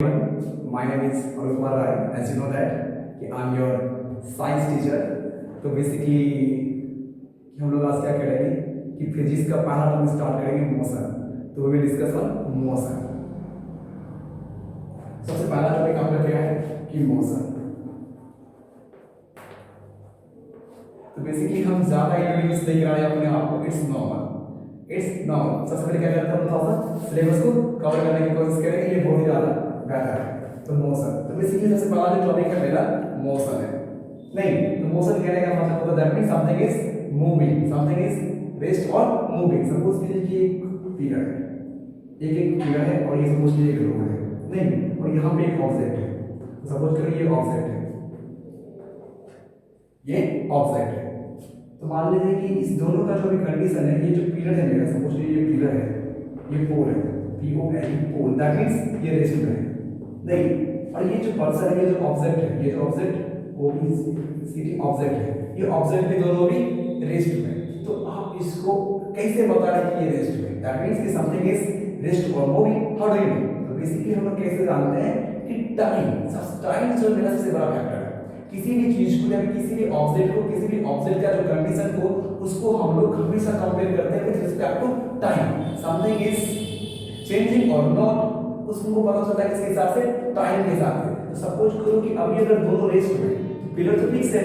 My name is Anup Kumar Rai. As you know that कि I'm your science teacher. तो basically हम लोग आज क्या करेंगे कि फिजिक्स का पहला टर्म स्टार्ट करेंगे मोशन. तो we will discuss on motion. सबसे पहला टॉपिक आपका क्या है कि मोशन. तो बेसिकली हम ज्यादा इंट्रोड्यूस नहीं करा रहे अपने आप को. It's normal. सबसे पहले क्या करते हैं, थोड़ा सा सिलेबस को कवर करने की कोशिश करेंगे. ये बहुत ही ज्यादा बेहतर है. तो मोशन, तो बेसिकली सबसे पहला जो टॉपिक है मेरा मोशन है. नहीं तो मोशन कहने का मतलब होता है that means something is moving, something is rest और मूविंग. सपोज कीजिए कि एक फिगर है, एक फिगर है और ये सपोज कीजिए एक रोड है. नहीं, और यहाँ पे एक ऑब्जेक्ट है. तो सपोज करिए ये ऑब्जेक्ट है, ये ऑब्जेक्ट है. तो मान लीजिए कि इस दोनों का जो भी कंडीशन है, ये जो पिलर है मेरा, सपोज कीजिए ये पिलर है, ये पोल है, POL पोल, दैट मींस ये रेस्ट में है. नहीं, और ये जो पर्सन है, ये जो ऑब्जेक्ट है, ये जो ऑब्जेक्ट OBCD ऑब्जेक्ट है, ये ऑब्जेक्ट भी दोनों भी रेस्ट में. तो आप इसको कैसे बता रहे हैं कि ये रेस्ट में? दैट मींस कि समथिंग इज रेस्ट और moving. How do you know? तो बेसिकली हम लोग कैसे जानते हैं कि टाइम जो मेरा सबसे बड़ा फैक्टर है. किसी भी चीज को या किसी भी ऑब्जेक्ट को, किसी भी ऑब्जेक्ट का जो कंडीशन को, उसको हम लोग हमेशा कंपेयर करते हैं with respect to time. Something is changing और नॉट, उसको पता चलता है किसके हिसाब से, टाइम के हिसाब से. तो सपोज करो कि अभी अगर दोनों रेस्ट में, पिलर तो फिक्स है,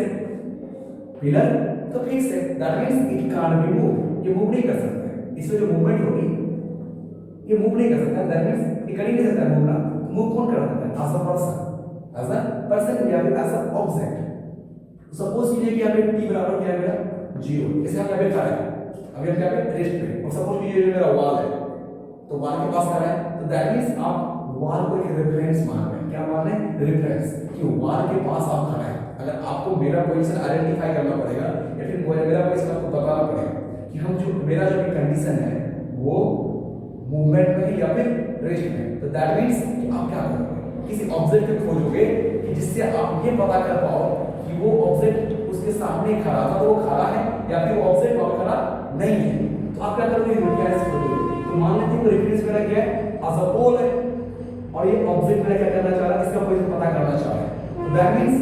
पिलर तो फिक्स है, that means it can't be move. ये मूव नहीं कर सकता है. इसमें जो मूवमेंट होगी ये मूव नहीं कर सकता. दैट मींस ये कर ही नहीं सकता मूव ना. मूव कौन कर सकता है? एज अ पर्सन या फिर एज अ ऑब्जेक्ट. सपोज कीजिए कि यहाँ पे t बराबर क्या है मेरा 0. इसे हम यहाँ पे खड़ा है, अभी हम यहाँ पे रेस्ट पे. और सपोज कीजिए मेरा वॉल है, तो वॉल के पास खड़ा है. तो दैट मींस आप वॉल को एक रेफरेंस मान रहे हैं. क्या मान रहे हैं? रेफरेंस. कि वॉल के पास आप खड़ा है. अगर आपको मेरा पोजीशन आइडेंटिफाई करना पड़ेगा या फिर मेरा पोजीशन आपको बताना पड़ेगा कि हम जो मेरा जो भी कंडीशन है वो मूवमेंट में है या फिर रेस्ट में. तो दैट मींस कि आप क्या करोगे, किसी ऑब्जेक्ट को खोजोगे कि जिससे आप ये पता कर पाओ कि वो ऑब्जेक्ट उसके सामने खड़ा था तो वो खड़ा है या फिर वो ऑब्जेक्ट वहां खड़ा नहीं है. तो आप क्या करोगे? रेफरेंस खोजोगे. तो मान लीजिए कि रेफरेंस मेरा क्या है, एज अ पोल है, और ये ऑब्जेक्ट मेरा क्या करना चाह रहा है, इसका पोजीशन पता करना चाह रहा है. तो दैट मींस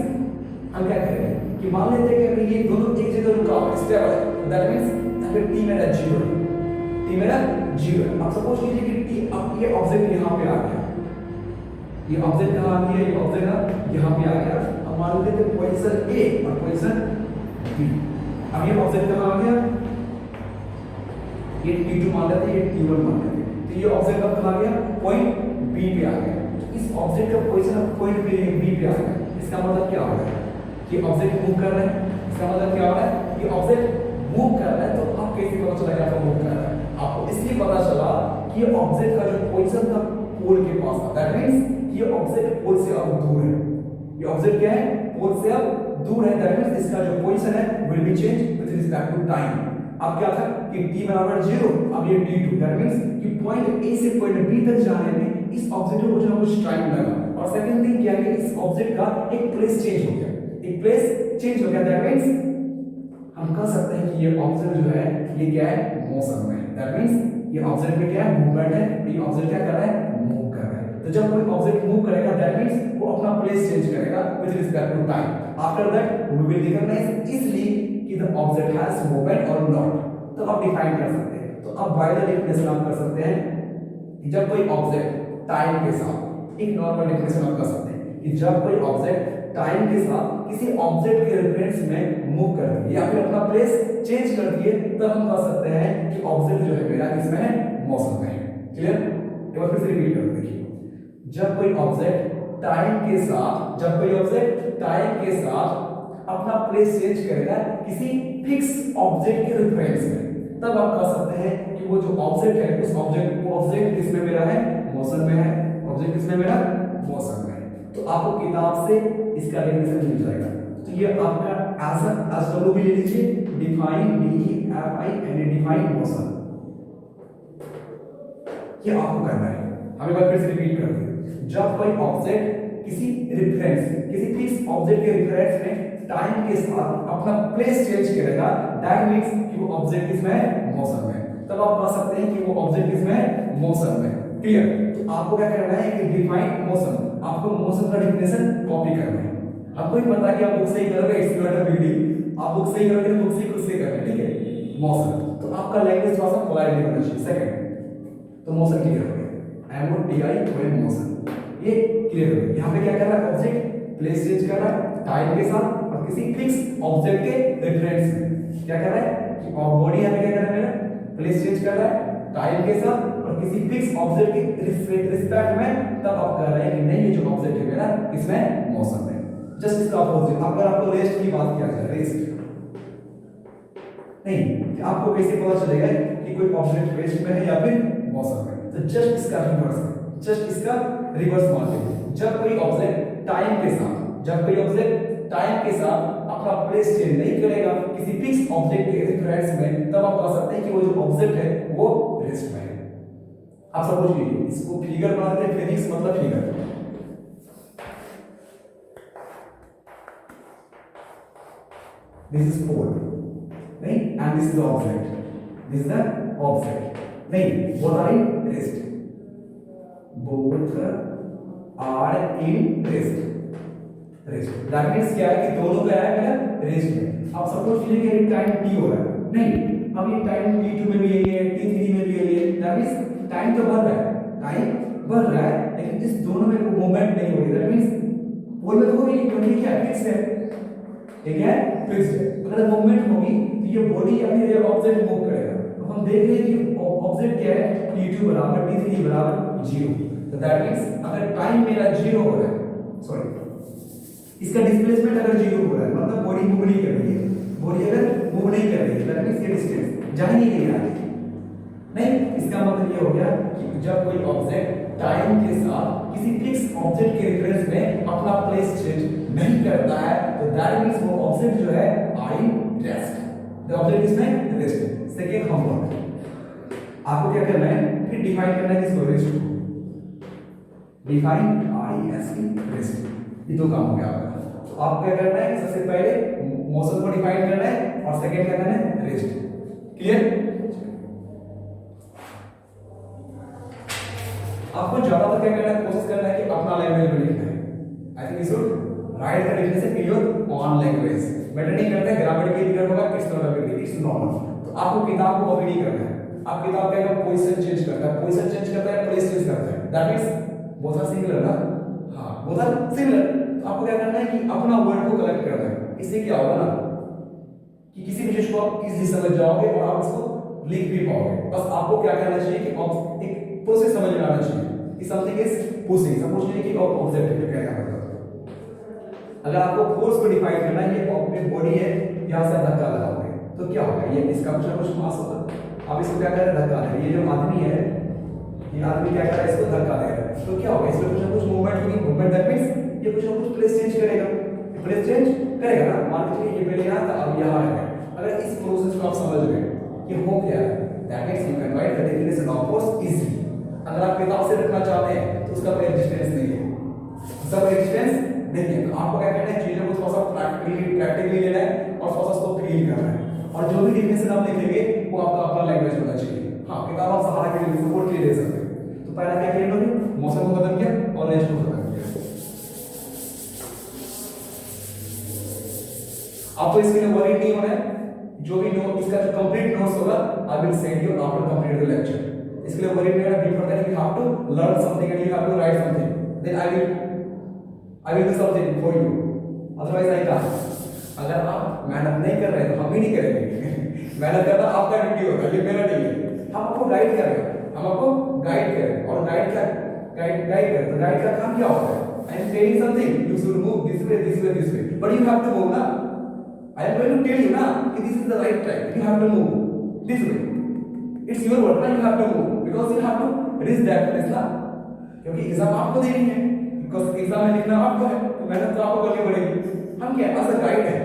हम क्या करेंगे कि मान लेते हैं कि ये दोनों एक जगह रुका हुआ है, स्टेबल है. तो दैट मींस यहाँ पे t मेरा 0 है, t मेरा 0 है. अब सपोज कीजिए कि t, अब ये ऑब्जेक्ट यहाँ पे आ गया, ये ऑब्जेक्ट कहाँ आ गया, ये ऑब्जेक्ट यहाँ पे आ गया. अब मान लेते हैं पोजीशन A और पोजीशन B. अब ये ऑब्जेक्ट कहाँ आ गया, ये T2 मान लेते हैं, ये T1 मान लेते हैं. तो ये ऑब्जेक्ट अब कहाँ आ गया, पॉइंट B पे आ गया. तो इस ऑब्जेक्ट का पोजीशन अब पॉइंट B पे आ गया. इसका मतलब क्या हो रहा है कि ऑब्जेक्ट मूव कर रहा है. इसका मतलब क्या हो रहा है कि ऑब्जेक्ट मूव कर रहा है. तो आप कैसे पता चला कि आपको मूव कर रहा है? आपको इसलिए पता चला कि ये ऑब्जेक्ट का जो पोजीशन था पोल के पास था. दैट मींस ये ऑब्जेक्ट पोल से अब दूर है. ये ऑब्जेक्ट क्या है, पोल से अब दूर है. दैट मींस इसका जो पोजीशन है will be change with respect to time. अब क्या था कि t बराबर 0, अब ये t2. दैट मींस कि पॉइंट A से पॉइंट B तक जाने में इस ऑब्जेक्ट को कुछ ना कुछ टाइम लगा. और सेकंड थिंग क्या है कि इस ऑब्जेक्ट का एक प्लेस चेंज हो गया, एक प्लेस चेंज हो गया. दैट मींस हम कह सकते हैं कि ये ऑब्जेक्ट जो है ये क्या है, मोशन में. दैट मींस ये ऑब्जेक्ट में क्या है, मूवमेंट है. ये ऑब्जेक्ट क्या कर रहा है, मूव कर रहा है. तो जब कोई ऑब्जेक्ट मूव करेगा दैट मींस वो अपना प्लेस चेंज करेगा with respect to time. After that we will recognise easily कि द ऑब्जेक्ट हैज मूवमेंट और नॉट. तो आप डिफाइन कर सकते हैं. तो अब बाय द डेफिनेशन आप कर सकते हैं जब कोई ऑब्जेक्ट टाइम के साथ, एक नॉर्मल डेफिनेशन आप कर सकते हैं कि जब कोई ऑब्जेक्ट टाइम के साथ किसी ऑब्जेक्ट के रेफरेंस में मूव करती है या फिर अपना प्लेस चेंज करती है, तब हम कह सकते हैं कि ऑब्जेक्ट जो है मेरा किसमें है, मोशन में है. क्लियर? एक बार फिर से रिपीट कर देखिए. जब कोई ऑब्जेक्ट टाइम के साथ, जब कोई ऑब्जेक्ट टाइम के साथ अपना प्लेस चेंज करेगा किसी फिक्स ऑब्जेक्ट के रेफरेंस में, तब आप कह सकते हैं कि वो जो ऑब्जेक्ट है उस ऑब्जेक्ट, वो ऑब्जेक्ट किसमें मेरा है, मोशन में है. ऑब्जेक्ट किसमें मेरा, मोशन में है. तो आपको किताब से इसका डेफिनेशन मिल जाएगा. तो ये आपका एज डब्ल्यू भी ले लीजिए, डिफाइन DEFIN डिफाइन मोशन. ये आपको करना है. हम एक बार फिर से रिपीट करते हैं. जब कोई ऑब्जेक्ट किसी रेफरेंस, किसी फिक्स ऑब्जेक्ट के रेफरेंस में टाइम के साथ अपना प्लेस चेंज करेगा, दैट मींस कि वो ऑब्जेक्ट किसमें है, मोशन में. तब आप कह सकते हैं कि वो ऑब्जेक्ट किसमें है, मोशन में. क्लियर? तो आपको क्या करना है कि डिफाइन मोशन, आपको मोशन का डेफिनेशन कॉपी करना है। आपको ही पता है कि आप बुक से ही करोगे, it's not a big deal, आप बुक से ही करोगे तो बुक से खुद से करना, ठीक है। मोशन तो आपका लैंग्वेज थोड़ा सा पोलाइट होना चाहिए। सेकंड तो मोशन क्लियर हो गया, M O T I O motion, ये क्लियर हो गया। यहाँ पे क्या कर रहा है, ऑब्जेक्ट प्लेस चेंज कर रहा है टाइम के साथ और किसी फिक्स ऑब्जेक्ट के रेफरेंस में। क्या कर रहा है कि बॉडी यहाँ पे क्या कर रहा है मेरा, प्लेस चेंज कर रहा है टाइम के साथ और किसी फिक्स ऑब्जेक्ट के रिस्पेक्ट में, तब आप कह रहे हैं कि नहीं ये जो ऑब्जेक्ट है मेरा इसमें मोशन है। जस्ट इसका अपोजिट, अगर आपको रेस्ट की बात किया जाए, रेस्ट नहीं, आपको कैसे पता चलेगा कि कोई ऑब्जेक्ट रेस्ट में है या फिर मोशन में, तो जस्ट इसका रिवर्स है, जस्ट इसका रिवर्स मान लीजिए। जब कोई ऑब्जेक्ट टाइम के साथ, जब कोई ऑब्जेक्ट टाइम के साथ अपना प्लेस चेंज नहीं करेगा किसी फिक्स ऑब्जेक्ट के रेफरेंस में, तब आप कह सकते हैं कि वो जो ऑब्जेक्ट है वो रेस्ट में है। आप समझ लीजिए, इसको फिगर बना देते हैं, फिजिक्स मतलब फिगर। दिस इज पोल नहीं, and this is the object, this is the object नहीं, both are in rest, both are in rest. Rest that means क्या है कि दोनों क्या है मेरा रेस्ट में। आप सपोज कीजिए कि टाइम t हो रहा है, नहीं अब ये टाइम t2 में भी यही है, t3 में भी यही है, दैट मींस टाइम तो बढ़ रहा है, टाइम बढ़ रहा है, लेकिन इस दोनों में कोई मूवमेंट नहीं हो रही। दैट मींस पोल में तो ये क्योंकि क्या फिक्स है, ये क्या है फिक्स है। अगर मूवमेंट होगी तो ये बॉडी या फिर ये ऑब्जेक्ट मूव करेगा। तो हम देख रहे हैं कि ऑब्जेक्ट क्या है, t2 बराबर t3 बराबर 0। तो दैट मींस अगर टाइम मेरा 0 हो रहा है, सॉरी इसका डिस्प्लेसमेंट अगर 0 हो रहा है, मतलब बॉडी मूव नहीं कर रही है, बॉडी अगर मूव नहीं कर रही है, दैट मींस ये डिस्टेंस जा ही नहीं रही है नहीं। इसका मतलब ये हो गया कि जब कोई ऑब्जेक्ट टाइम के साथ किसी फिक्स ऑब्जेक्ट के रेफरेंस में अपना प्लेस चेंज नहीं करता है, तो दैट मींस वो ऑब्जेक्ट जो है आई रेस्ट, द ऑब्जेक्ट इज में रेस्ट। सेकंड होमवर्क आपको क्या करना है, फिर डिफाइन करना है किसको, रेस्ट को। डिफाइन आई एस टी रेस्ट, ये दो काम हो गया आपका। तो आपको क्या करना है, सबसे पहले मोशन को डिफाइन करना है और सेकंड क्या करना है, रेस्ट। क्लियर? आपको ज्यादातर क्या करना है, कोशिश करना है कि अपना लैंग्वेज में लिखना है। I think you should write the definition in your own language. Matter नहीं करता है ग्रामेटिकली लिखना होगा, it's not a big deal, it's normal. तो आपको किताब को कॉपी नहीं करना है। आप किताब का पोजीशन चेंज करता है, पोजीशन चेंज करता है, प्लेस चेंज करता है, that means both are similar ना, हां बोथ आर सिमिलर। तो आपको क्या करना है कि अपना वर्ड को कलेक्ट करना है। इससे क्या होगा ना कि किसी भी चीज को आप इजीली समझ जाओगे और आप इसको लिख भी पाओगे। बस आपको क्या करना चाहिए कि एक प्रोसेस समझ में आना चाहिए कि समथिंग इज पुशिंग। सपोज कीजिए कि ऑब्जेक्ट है, क्या मतलब अगर आपको फोर्स को डिफाइन करना है, ये ऑब्जेक्ट बॉडी है, यहां से धक्का लगाओगे तो क्या होगा, ये इसका कुछ मास होगा। आप इसको क्या कर रहे हैं, धक्का दे। ये जो आदमी है, ये आदमी क्या कर रहा है, इसको धक्का दे रहा है, तो क्या होगा, इसमें कुछ ना कुछ मूवमेंट होगी। मूवमेंट दैट मींस ये कुछ ना कुछ प्लेस चेंज करेगा, प्लेस चेंज करेगा ना। मान लीजिए ये पहले यहां था, अब यहां है। अगर इस प्रोसेस को आप समझ गए कि हो क्या है, that means you can right the definition of force easily. अगर आप किताब से रखना चाहते हैं तो उसका कोई एग्जिस्टेंस नहीं है, उसका कोई एग्जिस्टेंस नहीं है। तो आपको क्या करना है, चीजों को थोड़ा सा प्रैक्टिकली लेना है और थोड़ा सा उसको फील करना है। और जो भी डेफिनेशन आप लिखेंगे वो आपका अपना लैंग्वेज होना चाहिए। हां, किताब आप सहारा के लिए सपोर्ट के लिए ले सकते हैं। तो पहला क्या किया लोगे, मोशन को खत्म किया और रेस्ट को खत्म किया। आपको इसके लिए वरी नहीं होना है। जो भी नोट, इसका जो कंप्लीट नोट्स होगा I will send you after complete the lecture. इसके लिए वरी नहीं होना। Before that you have to learn something and you have to write something, then I will do something for you, otherwise I can't. अगर आप मेहनत नहीं कर रहे तो हम भी नहीं करेंगे। मेहनत करना आपका ड्यूटी होगा, ये मेरा नहीं है। हम आपको गाइड करेंगे, हम आपको गाइड करें। और गाइड क्या, गाइड करें तो गाइड का काम क्या होता है, I am telling something, you should move this way this way this way, but you have to move ना। I am going to tell you ना कि this is the right track, you have to move this way, it's your work ना, you have to move because you have to reach that place ना। क्योंकि exam आपको देनी है, because exam में लिखना आपको है, तो मेहनत तो आपको करनी पड़ेगी। हम क्या एज अ गाइड है,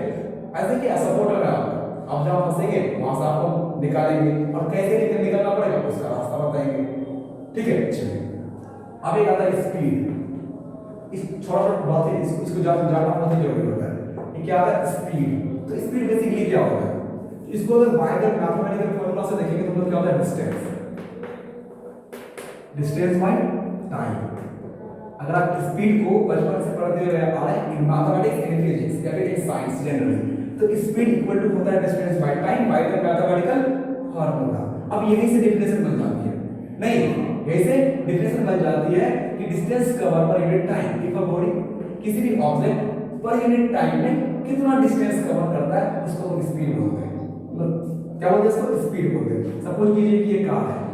एज अ क्या सपोर्टर है आपका। आप जहां फंसेंगे वहां से आपको निकालेंगे और कैसे निकलना पड़ेगा उसका रास्ता बताएंगे। ठीक है, चलिए अब एक आता है स्पीड। इस छोटा बात है, इसको जानना बहुत ही जरूरी होता है। ये क्या आता है, स्पीड। तो स्पीड बेसिकली क्या होता है, इसको अगर बाय द मैथमेटिकल फॉर्मूला से देखेंगे तो मतलब क्या होता है, डिस्टेंस। Distance by time. अगर आप स्पीड को बचपन से पढ़ते हुए आ रहे हैं इन मैथमेटिक्स एंड फिजिक्स या फिर इन साइंस जनरली, तो स्पीड इक्वल टू होता है distance by time by the mathematical formula. अब यहीं से डेफिनेशन बन जाती है, नहीं यहीं से डेफिनेशन बन जाती है कि distance cover per unit time, if a body किसी भी ऑब्जेक्ट पर यूनिट टाइम में कितना डिस्टेंस कवर करता है उसको हम स्पीड बोलते हैं। मतलब क्या बोलते हैं इसको? स्पीड बोलते हैं। सपोज कीजिए कि ये कार है,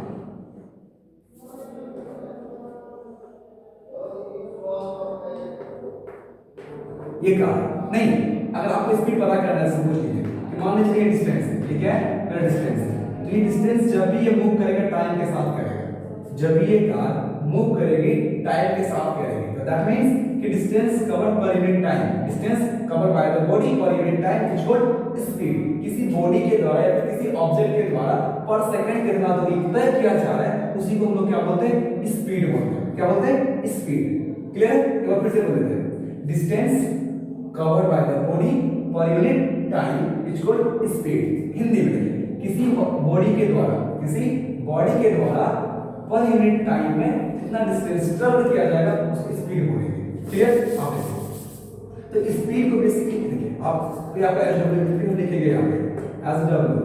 ये कार नहीं, अगर आपको स्पीड पता करना है सपोज कीजिए कि मान लीजिए डिस्टेंस है, ठीक है, मेरा डिस्टेंस है, तो ये डिस्टेंस जब भी ये मूव करेगा टाइम के साथ करेगा, जब भी ये कार मूव करेगी टाइम के साथ करेगी, तो दैट मींस कि distance covered per unit time, distance covered by the body per unit time is called speed. किसी बॉडी के द्वारा या किसी ऑब्जेक्ट के द्वारा पर सेकंड कितना दूरी तय किया जा रहा है उसी को हम लोग क्या बोलते हैं? स्पीड बोलते हैं। क्या बोलते हैं? स्पीड। क्लियर? एक बार फिर से बोल देते हैं, distance covered by the body per unit time which called speed। Hindi में किसी बॉडी के द्वारा पर यूनिट टाइम में कितना डिस्टेंस ट्रैवल किया जाएगा उसको स्पीड बोलेंगे। क्लियर? आप देखो तो स्पीड को बेसिकली देखिए, आप ये आपका एसडब्ल्यू लिखेंगे यहाँ पे एसडब्ल्यू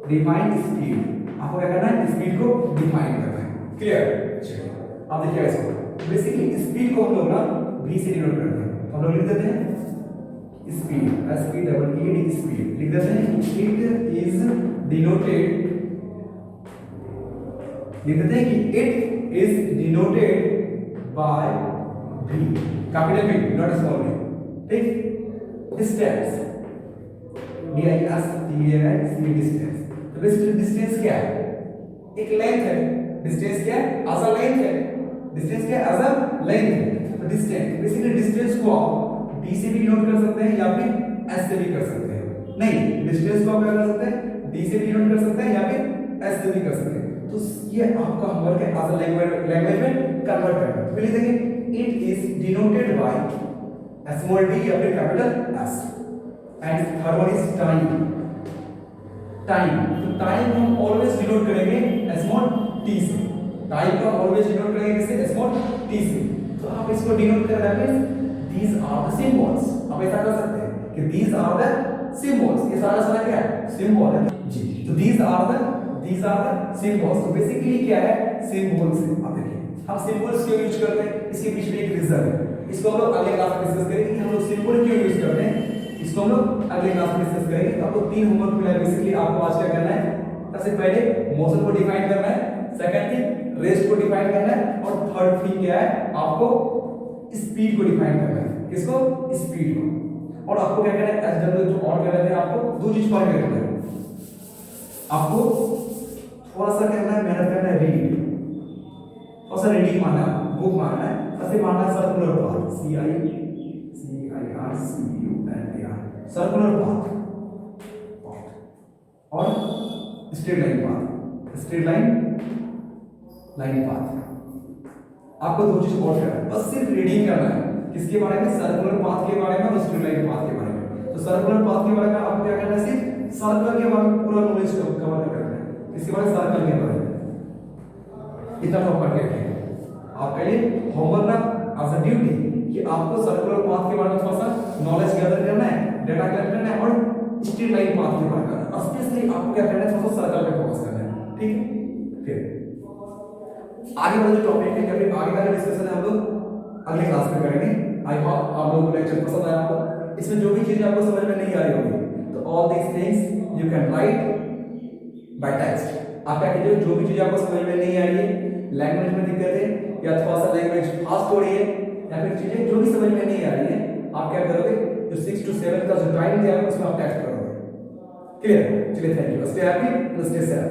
डिफाइन स्पीड। आपको क्या करना है? स्पीड को डिफाइन करना है। क्लियर? चलिए आप देखिए इसको, बेसिकली स्पीड को हम लोग ना v से डिनोट करते हैं, हम लोग लिख देते हैं speed, S P double E D speed लिख देते हैं। इट इज डिनोटेड, लिख देते हैं कि it is denoted by v, capital V not small v, ठीक। Distance D I S T A N C, distance. तो बेसिकली डिस्टेंस क्या है? एक लेंथ है। डिस्टेंस क्या है? एज अ लेंथ है। डिस्टेंस क्या है? एज अ लेंथ है। डिस्टेंस, बेसिकली डिस्टेंस को आप d से भी डिनोट कर सकते हैं या फिर s से भी कर सकते हैं। नहीं, डिस्टेंस को आप क्या कर सकते हैं? d से भी डिनोट कर सकते हैं या फिर s से भी कर सकते हैं। तो ये आपका होमवर्क है एज अ लैंग्वेज में कन्वर्ट करना। तो पहले देखिए, it is denoted by small d या फिर capital S, and third one is time. Time, तो टाइम हम ऑलवेज डिनोट करेंगे स्मॉल t से। टाइम को ऑलवेज डिनोट करेंगे किससे? स्मॉल t से। तो आप इसको डिनोट कर रहे हैं, these are the symbols। आप ऐसा कर सकते हैं कि these are the symbols। ये सारा क्या है? सिंबल है जी। तो these are the symbols। तो बेसिकली क्या है? सिंबल्स है। आप देखिए, हम सिंबल्स क्यों यूज करते हैं, इसके पीछे एक रीजन है। इसको हम लोग अगले क्लास में डिस्कस करेंगे कि हम लोग सिंबल क्यों यूज करते हैं। इसको हम लोग अगले क्लास में डिस्कस करेंगे। तो आपको 3 होमवर्क मिला है। बेसिकली आपको आज क्या करना है? सबसे पहले मोशन को डिफाइन करना है, सेकंड थिंग रेस्ट को डिफाइन करना है, और थर्ड थिंग क्या है? आपको स्पीड को डिफाइन करना है। किसको? स्पीड को। और आपको क्या करना है? एसडब्ल्यू जो और कर रहे थे, आपको दो चीज पढ़ करना है। आपको थोड़ा सा करना है, मेहनत करना है, रीड, थोड़ा सा रीडिंग मानना है, बुक मानना है, ऐसे मानना है circular path, C I R C U N A R, circular path और straight line path, straight line path. आपको दो चीज और करना है, बस सिर्फ रीडिंग करना है। किसके बारे में? सर्कुलर पाथ के बारे में और स्ट्रेट लाइन पाथ के बारे में। तो सर्कुलर पाथ के बारे में आपको क्या करना है? सिर्फ सर्कल के बारे में पूरा नॉलेज कवर करना है। इसके बारे में सर्कल के बारे में इतना तो पढ़ के रखेंगे। आपका ये होमवर्क ना एज अ ड्यूटी कि आपको सर्कुलर पाथ के बारे में थोड़ा सा नॉलेज गैदर करना है, डेटा कलेक्ट करना है, और स्ट्रेट लाइन पाथ के बारे में करना है। स्पेशली आपको क्या करना है? थोड़ा सा सर्कल पे फोकस करना है, ठीक है। फिर आगे वाला जो टॉपिक है, फिर आगे का जो डिस्कशन है हम लोग अगले क्लास में करेंगे। आई होप आप लोगों को लेक्चर पसंद आया होगा। इसमें जो भी चीजें आपको समझ में नहीं आ रही होगी, तो all these things you can write by text. आप क्या कीजिए, जो भी चीजें आपको समझ में नहीं आ रही है, लैंग्वेज में दिक्कत है या थोड़ा सा लैंग्वेज फास्ट हो रही है, या फिर चीजें जो भी समझ में नहीं आ रही है, आप क्या करोगे? जो 6 to 7 का जो टाइम दिया है उसमें आप टेक्स्ट करोगे। क्लियर? चलिए, thank you. Stay happy, stay safe.